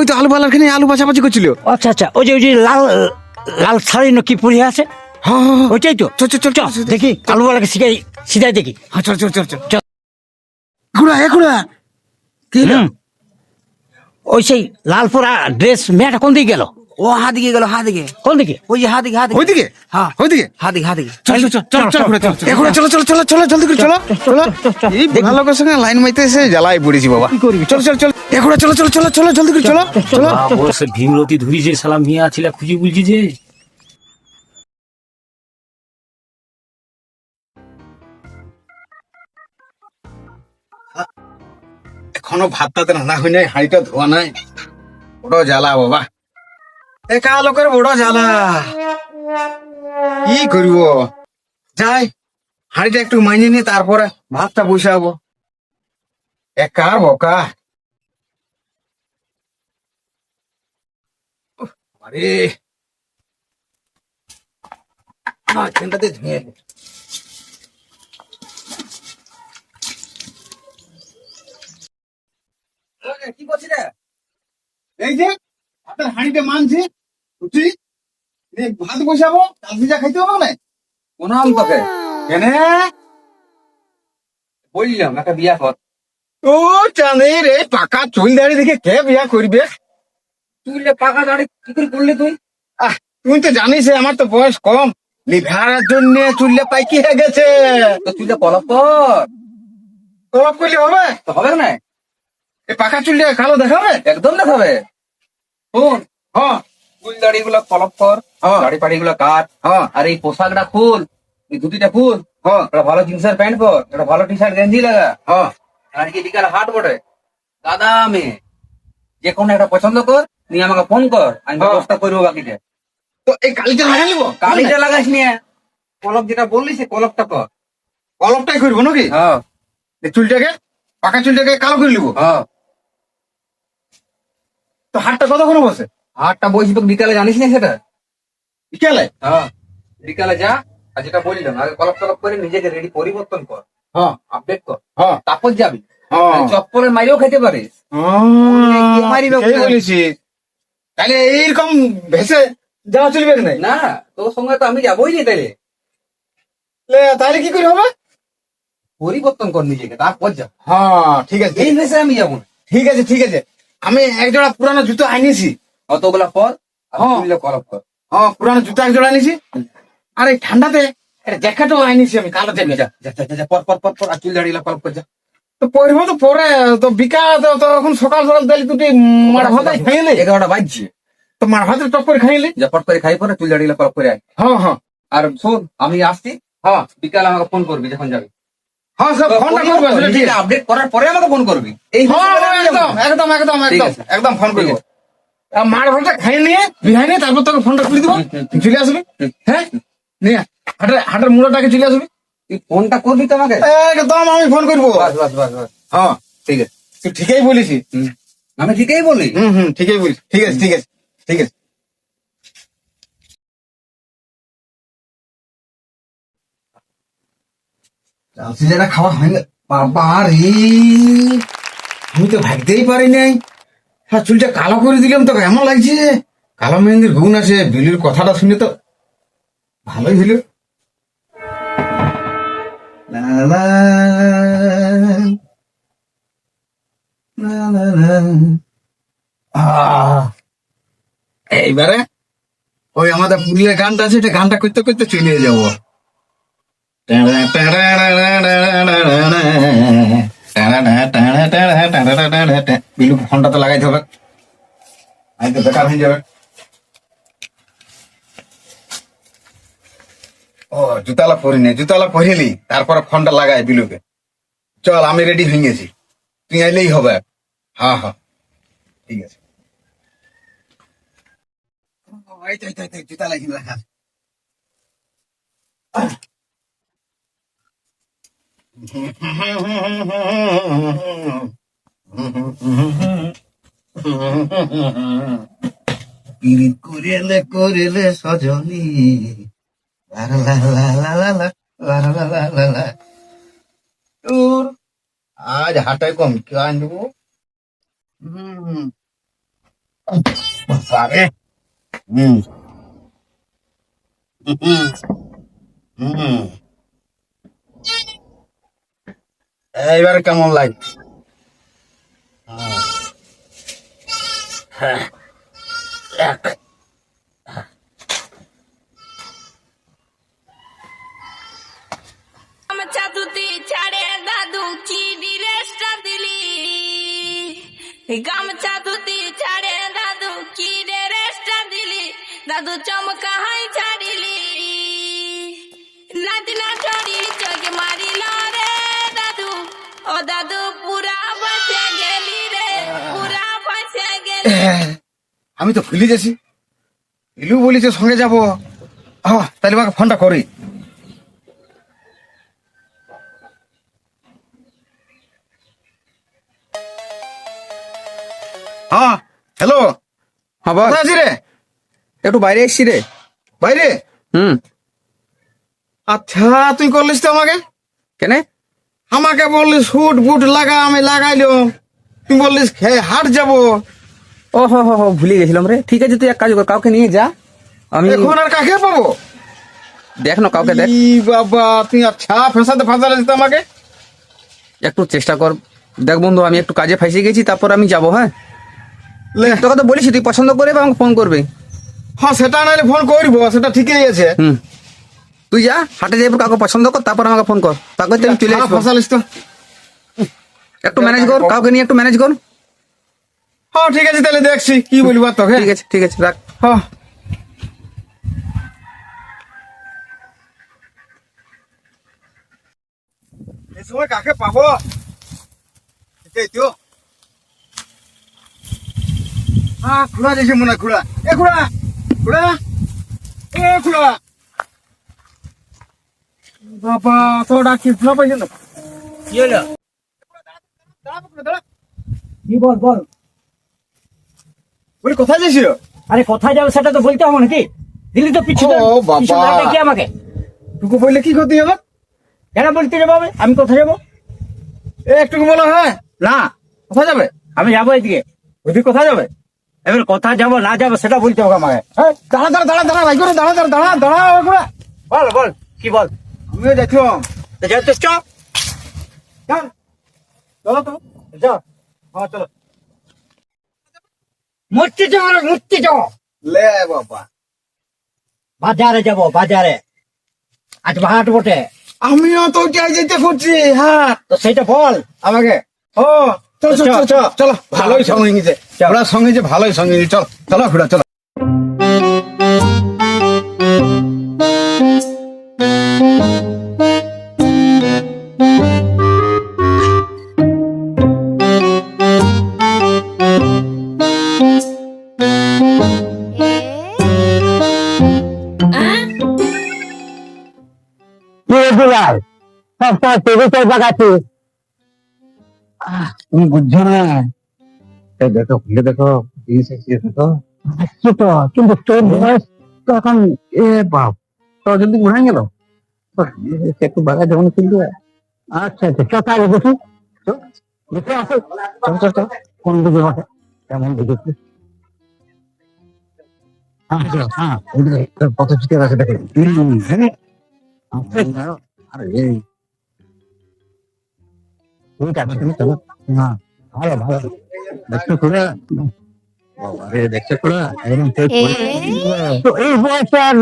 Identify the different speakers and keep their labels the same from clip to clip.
Speaker 1: ওই তো আলু বালার খানে আলু বাছাবাছি করছিল।
Speaker 2: আচ্ছা আচ্ছা, ওই যে লাল লাল শাড়ি না কি পরে আছে,
Speaker 1: হ্যাঁ হ্যাঁ হ্যাঁ।
Speaker 2: ওইটাই তো।
Speaker 1: চল চল চল
Speaker 2: চল দেখি আলুওয়ালাকে সিধাই দেখি।
Speaker 1: হ্যাঁ চল চল চল চল চল। খুড়া কি হলো?
Speaker 2: হুম, ওই সেই লাল পরা ড্রেস মেয়েটা কোন দিকে গেল?
Speaker 3: ও হাদিকে গেল, হাদিকে,
Speaker 2: কোন দিকে?
Speaker 3: ওই যে হাদিকে, হাদিকে,
Speaker 1: ওইদিকে
Speaker 3: হ্যাঁ
Speaker 1: ওইদিকে
Speaker 3: হাদিকে, হাদিকে।
Speaker 1: চল চল চল চল চল খুড়া, চল চল। এ খুড়া, চলো চলো চলো চলো জলদি করে চলো চলো। এই বুড়া লোকের সঙ্গে লাইন মাইতে এসে জ্বালাই পড়েছি বাবা।
Speaker 2: কি করবি?
Speaker 1: চল চল চল। এ খুড়া, চলো চলো চলো চলো জলদি করে চলো চলো।
Speaker 4: সে ভীমরতি ধরি যে শালা মিয়া ছিল খুঁজি বলছি যে
Speaker 1: এখনো ভাত টাত রান্না হয় নাই, হাঁড়িটা ধোয়া নাই, বড় জ্বালা বাবা। একা লোকের বড় জ্বালা, কি করব? যাই হাঁড়িটা একটু মাইনে নিয়ে তারপরে ভাতটা বসাবো। একা বকা। আরে এখানটাতে ধুয়ে নি। কি করছি রে? এই যে আপনার হাঁড়িতে মানছি বুঝছি, ভাত বসাবো, কাল ভিজা খাইতে হবে না।
Speaker 3: কোন আম তোকে
Speaker 1: কেন?
Speaker 3: বললাম একটা বিয়া কর।
Speaker 1: ও চাঁদের এই পাকা চুল দাড়ি দেখে কে বিয়া করবে?
Speaker 3: তুই পাকা দাড়ি কি করে করলি তুই?
Speaker 1: আহ, তুই তো জানিস আমার তো বয়স কম, লিভারের জন্য চুললে পাইকি হয়ে গেছে।
Speaker 3: তো তুই কলপ কর,
Speaker 1: কলপ করলে হবে?
Speaker 3: তো হবে না,
Speaker 1: এই পাকা চুলটা কালো দেখাবে?
Speaker 3: একদম দেখাবে। শোন,
Speaker 1: হ্যাঁ
Speaker 3: চুল দাড়ি গুলো কলপ কর,
Speaker 1: হ্যাঁ।
Speaker 3: দাড়ি পাড়ি গুলো কাট,
Speaker 1: হ্যাঁ
Speaker 3: আর এই পোশাকটা খুল, এই ধুতিটা খুল,
Speaker 1: হ্যাঁ
Speaker 3: একটা ভালো জিন্সের প্যান্ট পর, একটা ভালো টি শার্ট গেঞ্জি লাগা,
Speaker 1: হ্যাঁ।
Speaker 3: আর কি বিকালে হাট বটে, দাদা মেয়ে যে কোনো একটা পছন্দ কর, নিয়ে আমাকে ফোন কর, আমি
Speaker 1: হ্যাঁ।
Speaker 3: ব্যবস্থা করবো বাকিটা।
Speaker 1: তো এই কালিটা লাগাই নিবো?
Speaker 3: কালিটা লাগাস নিয়ে কলপ যেটা বললি সে কলপটা কর।
Speaker 1: কলপটাই করবো নাকি?
Speaker 3: হ্যাঁ
Speaker 1: এই চুলটাকে, পাকা চুলটাকে কালো করে নিবো।
Speaker 3: হ্যাঁ,
Speaker 1: তো হাতটা কতক্ষণ বসে?
Speaker 3: হাটটা বলছি তোকে বিকালে, জানিস না সেটা?
Speaker 1: বিকেলে?
Speaker 3: হ্যাঁ, বিকালে যা, আর যেটা বললাম আগে কলপ টলপ করে নিজেকে রেডি পরিবর্তন কর,
Speaker 1: হ্যাঁ
Speaker 3: আপডেট কর,
Speaker 1: হ্যাঁ
Speaker 3: তারপর যাবি।
Speaker 1: হ্যাঁ।
Speaker 3: চপ্পলের মাইরেও খেতে পারিস। মারিবে
Speaker 1: এই
Speaker 3: কোথায়?
Speaker 1: বলেছি, তাহলে এইরকম ভেসে যাওয়া চলবে না?
Speaker 3: না, তোর সঙ্গে তো আমি যাবোই না, তাইলে
Speaker 1: তাহলে কি করে হবে?
Speaker 3: পরিবর্তন কর নিজেকে, তারপর যা।
Speaker 1: হ্যাঁ ঠিক আছে
Speaker 3: এই ভেসে আমি যাবো না।
Speaker 1: ঠিক আছে ঠিক আছে। আমি এক জোড়া পুরানো জুতো আনিছি।
Speaker 3: অতগুলা পর
Speaker 1: হ্যাঁ।
Speaker 3: কলপ কর।
Speaker 1: হ্যাঁ পুরানো জুতো এক জোড়া আনিছি, আর এই ঠান্ডাতে একটা জ্যাকেটও আনিছি আমি, কালো জ্যাকেট।
Speaker 3: যা যা যা, যা, পর পর পর পর, আর চুল দাঁড়িয়ে কলপ কর যা।
Speaker 1: তো পরবো তো পরে, তো বিকাল তো এখন সকাল সকাল তাহলে দুটি মার ভাতে খাইলে,
Speaker 3: 11টা বাজছে,
Speaker 1: তো মার ভাতে টপ করে খাইলে।
Speaker 3: যা পট করে খাই পরে চুল দাঁড়িয়ে কলপ করে আয়।
Speaker 1: হ্যাঁ হ্যাঁ
Speaker 3: আর শোন, আমি আসছি,
Speaker 1: হ্যাঁ
Speaker 3: বিকালে আমাকে ফোন করবি যখন যাবি।
Speaker 1: হ্যাঁ সব ফোনটা করবো আসলে, ঠিক আছে।
Speaker 3: আপডেট করার পরে আমাকে ফোন করবি। এই
Speaker 1: হ্যাঁ
Speaker 3: ভেসে
Speaker 1: হ্যাঁ,
Speaker 3: আমি যাবো
Speaker 1: একদম
Speaker 3: না।
Speaker 1: একদম একদম
Speaker 3: ঠিক
Speaker 1: একদম
Speaker 3: আছে।
Speaker 1: একদম ফোন করবো।
Speaker 3: ঠিক
Speaker 1: আর মার ভাতটা খাই নিয়ে বিহাই নিয়ে তারপর তোকে ফোনটা করে দিব, চলে আসবি। হ্যাঁ নিয়ে হাটের মুড়াটাকে চলে আসবি।
Speaker 3: তুই ফোনটা করবি তো আমাকে।
Speaker 1: একদম আমি ফোন করবো।
Speaker 3: বাস বাস বাস বাস,
Speaker 1: হ্যাঁ
Speaker 3: ঠিক আছে।
Speaker 1: তুই ঠিকই বলিস।
Speaker 3: আমি ঠিকই বলি।
Speaker 1: ঠিকই বলিস। ঠিক আছে ঠিক আছে ঠিক আছে। চাল সিজাটা খাওয়া হয় না বাবা রে, আমি তো ভাবতেই পারি নাই। হ্যাঁ চুলটা কালো করে দিলাম তো এমন লাগছে। কালো মেহেন্দির গুণ আছে, বিলির কথাটা শুনে তো ভালোই হলো। লা লা লা লা লা। এইবারে ওই আমাদের পুরুলিয়ার গানটা আছে, এটা গানটা করতে করতে চলে যাবো। বিলু ফোনটা তো লাগাইতে হবে, আমি তো বেকার হয়ে যাবে। ও জুতালা পরিনি, জুতালা পরিলি তারপরে ফোনটা লাগাই বিলুকে। চল আমি রেডি হয়ে গেছি, তুই আইলেই হবে। হ্যাঁ হ্যাঁ ঠিক আছে। জুতা লাগি রাখা। পিরিত করিলে করিলে সজনী, লা লা লা লা লা লা লা লা লা লা লা। তোর আজ হাটায় কম কে আনবো। আরে হুম হুম হুম এইবার কেমন লাগে? হ্যাঁ এক
Speaker 5: চাতুতি ছাড়ে দাদু কি ডিরেসটা দিলি গামছা ধুতি ছাড়ে দাদু কি ড্রেসটা দিলি দাদু চমকা হাই ছাড়িলি লাদিনা চড়ি চোখ মারিল রে দাদু ও দাদু পুরা বাঁচে গেলি রে পুরা বাঁচে গেলি।
Speaker 1: আমি তো ভুলে গেছি, ইলু বলিছে সঙ্গে যাবো। তাহলে আমাকে ফোনটা করি। হ্যাঁ হ্যালো,
Speaker 3: হ্যাঁ বল,
Speaker 1: কোথায় আছি রে?
Speaker 3: একটু বাইরে এসছি রে।
Speaker 1: বাইরে?
Speaker 3: হুম,
Speaker 1: আচ্ছা তুই করলিস তো আমাকে,
Speaker 3: কেনে?
Speaker 1: আমাকে বললিস হুট বুট লাগা, আমি লাগাইলো। তুই বললিস হাট যাবো।
Speaker 3: ও হো হো হো, ভুলে গেছিলাম রে। ঠিক আছে, তুই এক কাজ কর, কাউকে নিয়ে যা। আমি
Speaker 1: এখন আর কাকে পাবো?
Speaker 3: দেখ না, কাউকে দেখ,
Speaker 1: ই বাবা, তুই আচ্ছা ফেসাতে ফাঁসালিস তো আমাকে।
Speaker 3: একটু চেষ্টা কর। দেখ বন্ধু, আমি একটু কাজে ফাঁসে গেছি, তারপর আমি যাবো। হ্যাঁ,
Speaker 1: লে
Speaker 3: তোকে তো বলিস তুই পছন্দ করে আমাকে ফোন করবে।
Speaker 1: হ্যাঁ, সেটা নাহলে ফোন করবো, সেটা ঠিকই আছে।
Speaker 3: হুম, তুই যা হাটে যাবো, কাউকে পছন্দ কর, তারপর আমাকে ফোন কর, তারপর তো আমি চলে আসবো।
Speaker 1: ফেসালিস তো।
Speaker 3: একটু ম্যানেজ কর, কাউকে নিয়ে একটু ম্যানেজ কর।
Speaker 1: হ্যাঁ ঠিক আছে, তাহলে দেখছি কি বলবো আর তোকে।
Speaker 3: ঠিক আছে, ঠিক আছে, রাখ।
Speaker 1: হ্যাঁ, এই সময় কাকে পাবো? এই তো খুড়া দিয়েছে মনে হয়। খুড়া, এ খুড়া, খুড়া, এ খুড়া। বাবা, তো ডাকি খুড়া পাইছে না।
Speaker 2: কি হলো?
Speaker 1: দাঁড়া খুড়া, দাঁড়া।
Speaker 2: কি বল বল।
Speaker 1: বলি কোথায় যাইছিল?
Speaker 2: আরে কোথায় যাবে সেটা তো বলতে হবে নাকি? দিল্লি তো পিছু
Speaker 1: ও বাবা।
Speaker 2: কি আমাকে
Speaker 1: টুকু বললে কি ক্ষতি হবে?
Speaker 2: কেন বলতে যাবো? আমি কোথায় যাবো?
Speaker 1: একটুকু বলো। হ্যাঁ,
Speaker 2: না,
Speaker 1: কোথায় যাবে?
Speaker 2: আমি যাবো এদিকে।
Speaker 1: ওইদিকে কোথায় যাবে?
Speaker 2: এবার কোথায় যাবো না যাবো সেটা বলতে হবে আমাকে।
Speaker 1: হ্যাঁ, দাঁড়া দাঁড়া দাঁড়া দাঁড়া, রাই করে দাঁড়া দাঁড়া দাঁড়া দাঁড়া খুড়া।
Speaker 2: বল বল, কি বল?
Speaker 1: আমিও যাচ্ছিলাম।
Speaker 2: তো যাও তো, চল
Speaker 1: চল, চলো তো।
Speaker 2: যাও।
Speaker 1: হ্যাঁ চলো।
Speaker 2: মূর্তি যাও, মূর্তি যাও।
Speaker 1: লে বাবা,
Speaker 2: বাজারে যাবো, বাজারে। আজ হাট বটে,
Speaker 1: আমিও তো যাই যেতে খুঁজছি। হ্যাঁ,
Speaker 2: তো সেইটা বল আমাকে।
Speaker 1: ও চল চল চল চল চলো, ভালোই সঙ্গে গেছে।
Speaker 2: চল।
Speaker 1: ওরা সঙ্গে যে ভালোই সঙ্গে গেছে। চল চলো খুড়া, চলো। তুমি বুঝছো না, এই দেখো খুলে দেখো, দেখো।
Speaker 2: আচ্ছা তো, কিন্তু তোর বয়স তো এখন বাপ,
Speaker 1: তো যদি ঘুরে গেল
Speaker 2: একটু বাগা যখন কিন্তু। আচ্ছা আচ্ছা, চল তাহলে দেখি। দেখে আসো,
Speaker 1: চল চল চল।
Speaker 2: কোন দিকে বটে, কেমন দেখেছি।
Speaker 1: হ্যাঁ, কত চিকের আছে দেখো। আরে এই
Speaker 2: ঠিক আছে, তুমি চলো।
Speaker 1: হ্যাঁ,
Speaker 2: ভালো ভালো।
Speaker 1: দেখছো খুড়া? আরে দেখছো খুড়া, একদম ঠিক
Speaker 2: তো এই বয়সে আর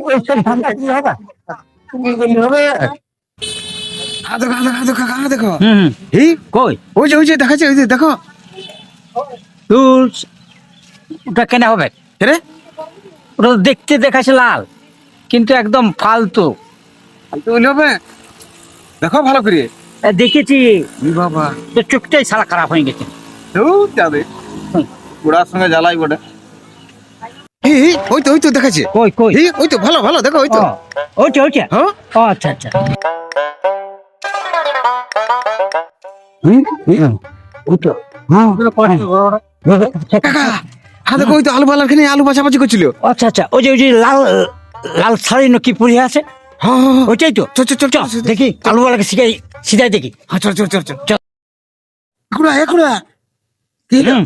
Speaker 2: ওইসব ধান্দা কি হবে?
Speaker 1: তুমি বললি হবে? দেখো দেখো দেখো দেখো।
Speaker 2: এই কই
Speaker 1: ওই যে দেখাচ্ছে, ওই যে দেখো।
Speaker 2: তুই ওটা কেন হবে
Speaker 1: রে
Speaker 2: ওটা তো দেখতে দেখাচ্ছে লাল, কিন্তু একদম ফালতু।
Speaker 1: বললি হবে? দেখো ভালো করে।
Speaker 2: দেখেছি,
Speaker 1: ই বাবা,
Speaker 2: তো চোখটাই সারা খারাপ হয়ে গেছে।
Speaker 1: যাবে বুড়ার সঙ্গে জ্বালাই বটে। ওই তো দেখাচ্ছে।
Speaker 2: কই কই?
Speaker 1: ওই তো ভালো ভালো দেখো, ওই তো।
Speaker 2: ওইটা ওইটা।
Speaker 1: হ্যাঁ?
Speaker 2: ও আচ্ছা আচ্ছা। ওই তো, হ্যাঁ
Speaker 1: কাকা, হ্যাঁ দেখো, ওই তো আলু বালার খানে আলু বাছাবাছি করছিল।
Speaker 2: আচ্ছা আচ্ছা, ওই যে লাল লাল শাড়ি কি পরে আছে,
Speaker 1: হ্যাঁ হ্যাঁ, হ্যাঁ।
Speaker 2: ওইটাই তো।
Speaker 1: চল চল চল
Speaker 2: চল দেখি, আলুওয়ালাকে সিধাই দেখি।
Speaker 1: হ্যাঁ, চল চল চল চল। খুড়া, খুড়া, কি হলো?
Speaker 2: হুম,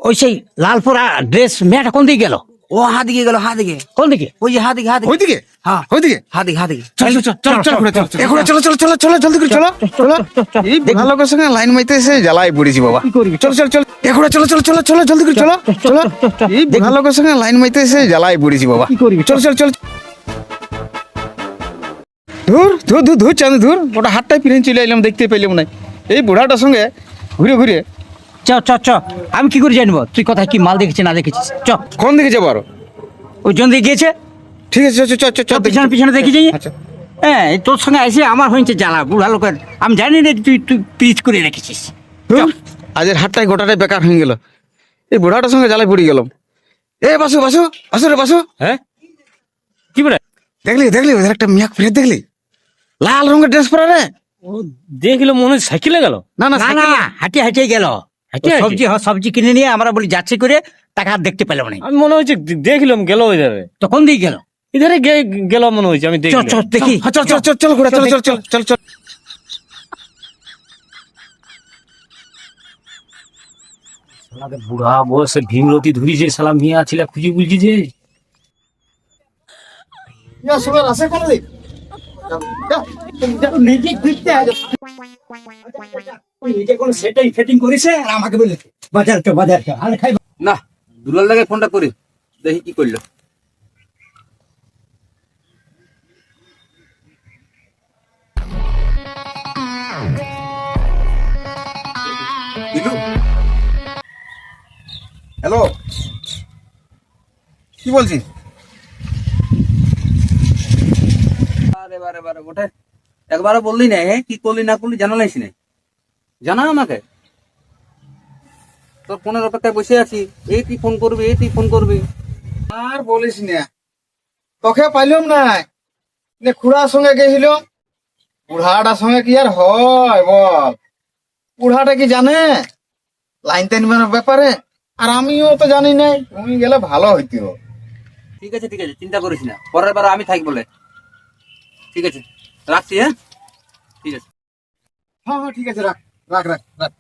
Speaker 2: ওই সেই লালপুরা ড্রেস মেয়েটা কোন দিকে গেল?
Speaker 3: ও হা দিকে গেল, হা দিকে,
Speaker 2: কোন দিকে?
Speaker 3: ওই যে হা দিকে, হা দিকে,
Speaker 1: ওইদিকে
Speaker 3: হ্যাঁ
Speaker 1: ওইদিকে
Speaker 3: হা দিকে।
Speaker 1: চল চল চল চল চল চল এখন চলো চলো চলো চলো জলদি করে চলো চলো এই বুড়া লোকের সঙ্গে লাইন মাইতে এসে জ্বালাই পড়েছি বাবা চল চল চল এখন চলো চলো চলো চলো জলদি করে চলো চলো এই বুড়া লোকের সঙ্গে লাইন মাইতে এসে জ্বালাই পড়েছি বাবা চল চল চল ধুর ধুর ধুর ধুর চাঁদ ধুর ওটা হাতটাই ফিরে চলে এলাম, দেখতে পেলাম না এই বুড়াটার সঙ্গে ঘুরে ঘুরে।
Speaker 2: চ চ চ আমি কি করে জানবো তুই কোথায় কি মাল দেখেছিস না দেখেছিস? চ
Speaker 1: কোন দিকে যাবো আরো?
Speaker 2: ওই জন দিকে গিয়েছে,
Speaker 1: ঠিক আছে চল চল চল চল
Speaker 2: পিছনে পিছনে দেখি যাই।
Speaker 1: আচ্ছা
Speaker 2: হ্যাঁ এই তোর সঙ্গে এসে আমার হয়েছে জ্বালা বুড়া লোকের, আমি জানি না তুই তুই পিচ করে রেখেছিস।
Speaker 1: ধুর, আজের হাতটাই গোটাটাই বেকার হয়ে গেল, এই বুড়াটার সঙ্গে জ্বালাই পড়ে গেলাম। এ বাসু বাসু বাসু রে বাসু,
Speaker 4: হ্যাঁ কি বলে?
Speaker 1: দেখলি দেখলি ওদের একটা মিয়াক ফিরে দেখলি লাল রঙের ড্রেস পরা রে?
Speaker 4: ও দেখলো মনে হয় সাইকেলে গেল।
Speaker 1: না না
Speaker 2: না না
Speaker 1: সাইকেলে-
Speaker 2: হাঁটিয়ে হাঁটিয়ে গেল,
Speaker 4: হাঁটিয়ে হাঁটিয়ে?
Speaker 2: সবজি সবজি কিনে নিয়ে আমরা বলি যাচ্ছে করে টাকা আর দেখতে পেলাম না।
Speaker 4: আমি মনে হচ্ছে দেখলাম গেল ইধারে,
Speaker 2: তো কোন দিকে গেল?
Speaker 4: ইধারে গেল মনে হচ্ছে, আমি
Speaker 2: চল
Speaker 4: দেখলাম।
Speaker 2: চল দেখি।
Speaker 1: হ্যাঁ, চল চল চল চল ঘোড়া চল চল চল চল চল
Speaker 4: শালাকে বুড়া বয়সে ভীমরতি ধরি যে শালা মিয়া ছিল খুঁজে বলছি যে
Speaker 2: সেটাই সেটিং করেছে আর আমাকে বলে বাজার চো বাজার চো আর খাই।
Speaker 3: না, দুলাল দাকে ফোনটা করি, দেখি কি করলো।
Speaker 1: হ্যালো কি বলছিস?
Speaker 3: আরে বারে বারে ওঠে, একবারও বললি না, হ্যাঁ কি করলি না করলি জানালাইস না, জানা আমাকে। তোর ফোনের অপেক্ষায় বসে আছি, এই তুই ফোন করবি, এই তুই ফোন করবি।
Speaker 1: আর বলিস না, তোকে পাইলাম না, খুড়ার সঙ্গে গেছিল, বুড়াটার সঙ্গে কি আর হয় বল? বুড়াটা কি জানে লাইন টাইন ব্যাপারে? আর আমিও তো জানি না, তুমি গেলে ভালো হইতো।
Speaker 3: ঠিক আছে চিন্তা করিস না, পরের বার আমি থাকি বলে। ঠিক আছে রাখছি, হ্যাঁ ঠিক আছে।
Speaker 1: হ্যাঁ হ্যাঁ ঠিক আছে, রাখ রাখ রাখ রাখ।